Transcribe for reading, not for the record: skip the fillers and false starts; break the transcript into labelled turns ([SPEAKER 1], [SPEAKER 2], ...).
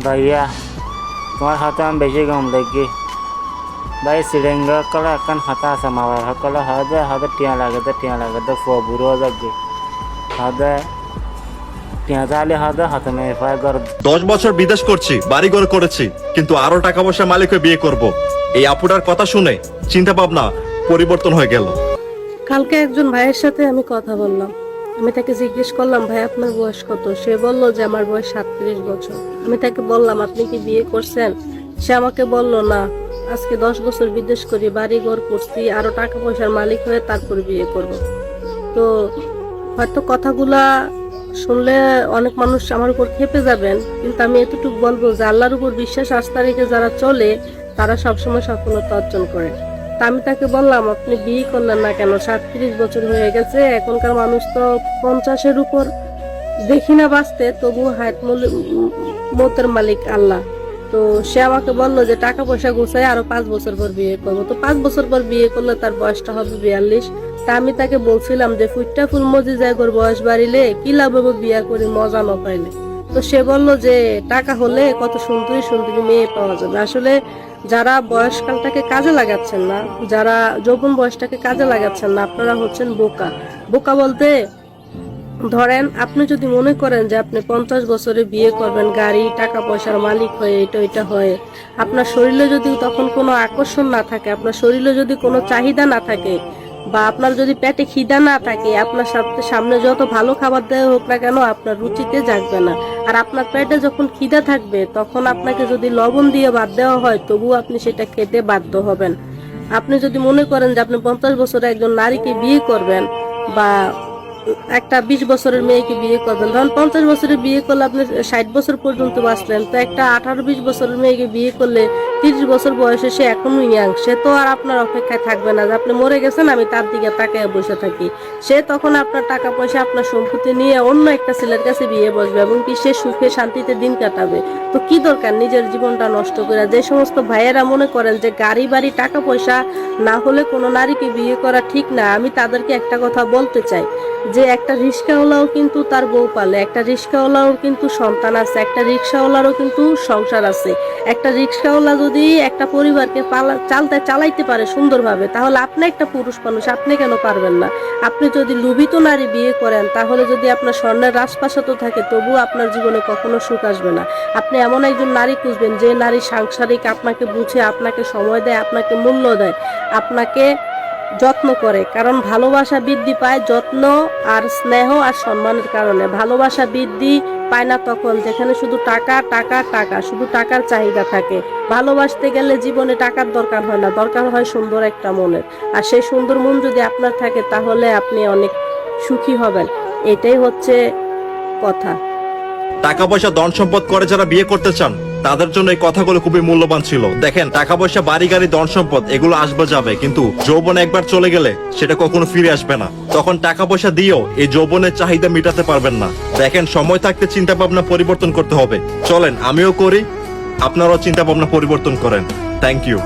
[SPEAKER 1] ভাইয়া তোমার হাতে আমি বেশি গম দেখি ভাই শ্রীলঙ্কা সকলে এখন হাতে আছে মাবার সকলে হাতে টিয়া লাগে তো বুড়ো যাবে হাতে টিয়া চালে হাতে মেয়ে পায় ঘর
[SPEAKER 2] 10 বছর বিদেশ করছি, বাড়িঘর করেছি, কিন্তু আরো টাকা পয়সা মালিক হয়ে বিয়ে করব। এই আপুটার কথা শুনে চিন্তা ভাবনা পরিবর্তন হয়ে গেল।
[SPEAKER 3] কালকে একজন ভাইয়ের সাথে আমি কথা বললাম। আমি তাকে জিজ্ঞেস করলাম, ভাই আপনার বয়স কত? সে বলল যে আমার বয়স 37 বছর। আমি তাকে বললাম, আপনি কি বিয়ে করছেন? সে আমাকে বলল, না, আজকে 10 বছর বিদেশ করি, বাড়ি ঘর করছি, আরো টাকা পয়সার মালিক হয়ে তারপর বিয়ে করব। তো হয়তো কথাগুলা শুনলে অনেক মানুষ আমার উপর খেপে যাবেন, কিন্তু আমি এতটুকু বলবো যে আল্লাহর উপর বিশ্বাস আস্থা রেখে যারা চলে তারা সবসময় সফলতা অর্জন করে। তা আমি তাকে বললাম, আপনি বিয়ে করলেন না কেন? 37 বছর হয়ে গেছে, এখনকার মানুষ তো 50-এর উপর দেখি না বাঁচতে, তবু হায়াত মতের মালিক আল্লাহ। তো সে আমাকে বললো যে টাকা পয়সা গুছাই আরো 5 বছর পর বিয়ে করবো। তো 5 বছর পর বিয়ে করলে তার বয়সটা হবে 42। তা আমি তাকে বলছিলাম যে ফুটটা ফুল মজি যায় গোর বয়স বাড়িলে কি লাভ হবে বিয়া করে মজা না পাইলে। তো সে বললো যে টাকা হলে কত সুন্দরী সুন্দরী মেয়ে পাওয়া যাবে। আসলে যারা বয়সকালটাকে কাজে লাগাচ্ছেন না, যারা যৌবন বয়সটাকে কাজে লাগাচ্ছেন না, আপনারা হচ্ছেন বোকা। বোকা বলতে ধরেন, আপনি যদি মনে করেন যে আপনি 50 বছরে বিয়ে করবেন, গাড়ি টাকা পয়সার মালিক হয়ে এটা হয়ে, আপনার শরীরে যদি তখন কোনো আকর্ষণ না থাকে, আপনার শরীরে যদি কোনো চাহিদা না থাকে, বা আপনার যদি পেটে খিদা না থাকে, আপনার সামনে যত ভালো খাবার দেওয়া হোক না কেন আপনার রুচিতে জাগবে না। আর আপনার পেটে যখন খিদা থাকবে, তখন আপনাকে যদি লবণ দিয়ে ভাত দেওয়া হয়, তবুও আপনি সেটা খেতে বাধ্য হবেন। আপনি যদি মনে করেন যে আপনি 50 বছরে একজন নারীকে বিয়ে করবেন, বা একটা 20 বছরের মেয়েকে বিয়ে করবেন, ধরুন 50 বছরে বিয়ে করলে আপনি 60 বছর পর্যন্ত বাঁচলেন, তো একটা 18-20 বছরের মেয়েকে বিয়ে করলে 30 বছর বয়সে সে এখনো ইয়াং, সে তো আর আপনার অপেক্ষায় থাকবে না যে আপনি মরে গেছেন আমি তার দিকে তাকায় বসে থাকি। সে তখন আপনার টাকা পয়সা আপনার সম্পত্তি নিয়ে অন্য একটা ছেলের কাছে বিয়ে বসবে, এবং কি সে সুখে শান্তিতে দিন কাটাবে। তো কি দরকার নিজের জীবনটা নষ্ট করে? যে সমস্ত ভাইয়েরা মনে করেন যে গাড়ি বাড়ি টাকা পয়সা না হলে কোনো নারীকে বিয়ে করা ঠিক না, আমি তাদেরকে একটা কথা বলতে চাই যে একটা রিক্সাওয়ালাও কিন্তু তার বউ পালে, একটা রিক্সাওয়ালাও কিন্তু সন্তান আছে, একটা রিক্সাওয়ালারও কিন্তু সংসার আছে। একটা রিক্সাওয়ালা যদি একটা পরিবারকে চালাইতে পারে সুন্দরভাবে, তাহলে আপনি একটা পুরুষ মানুষ, আপনি কেন পারবেন না? আপনি যদি লুভিত নারী বিয়ে করেন, তাহলে যদি আপনার স্বর্ণের রাজপ্রাসাদও থাকে, তবুও আপনার জীবনে কখনো সুখ আসবে না। আপনি এমন একজন নারী খুঁজবেন যে নারী সাংসারিক, আপনাকে বুঝে, আপনাকে সময় দেয়, আপনাকে মূল্য দেয়, আপনাকে যত্ন করে। কারণ ভালোবাসা বৃদ্ধি পায় যত্ন আর স্নেহ আর সম্মানের কারণে। ভালোবাসা বৃদ্ধি পায় না তখন যেখানে শুধু টাকা টাকা টাকা, শুধু টাকার চাহিদা থাকে। ভালোবাসতে গেলে জীবনে টাকার দরকার হয় না, দরকার হয় সুন্দর একটা মনের। আর সেই সুন্দর মন যদি আপনার থাকে, তাহলে আপনি অনেক সুখী হবেন। এটাই হচ্ছে কথা।
[SPEAKER 2] টাকা পয়সা ধন সম্পদ করে যারা বিয়ে করতে চান, তাদের জন্য এই কথাগুলো খুবই মূল্যবান ছিল। দেখেন, টাকা পয়সা বাড়ি গাড়ি ধন সম্পদ এগুলো আসবে যাবে, কিন্তু যৌবন একবার চলে গেলে সেটা কখনো ফিরে আসবে না। তখন টাকা পয়সা দিয়েও এই যৌবনের চাহিদা মেটাতে পারবেন না। দেখেন, সময় থাকতে চিন্তা ভাবনা পরিবর্তন করতে হবে। চলেন আমিও করি, আপনারাও চিন্তা ভাবনা পরিবর্তন করেন। Thank you.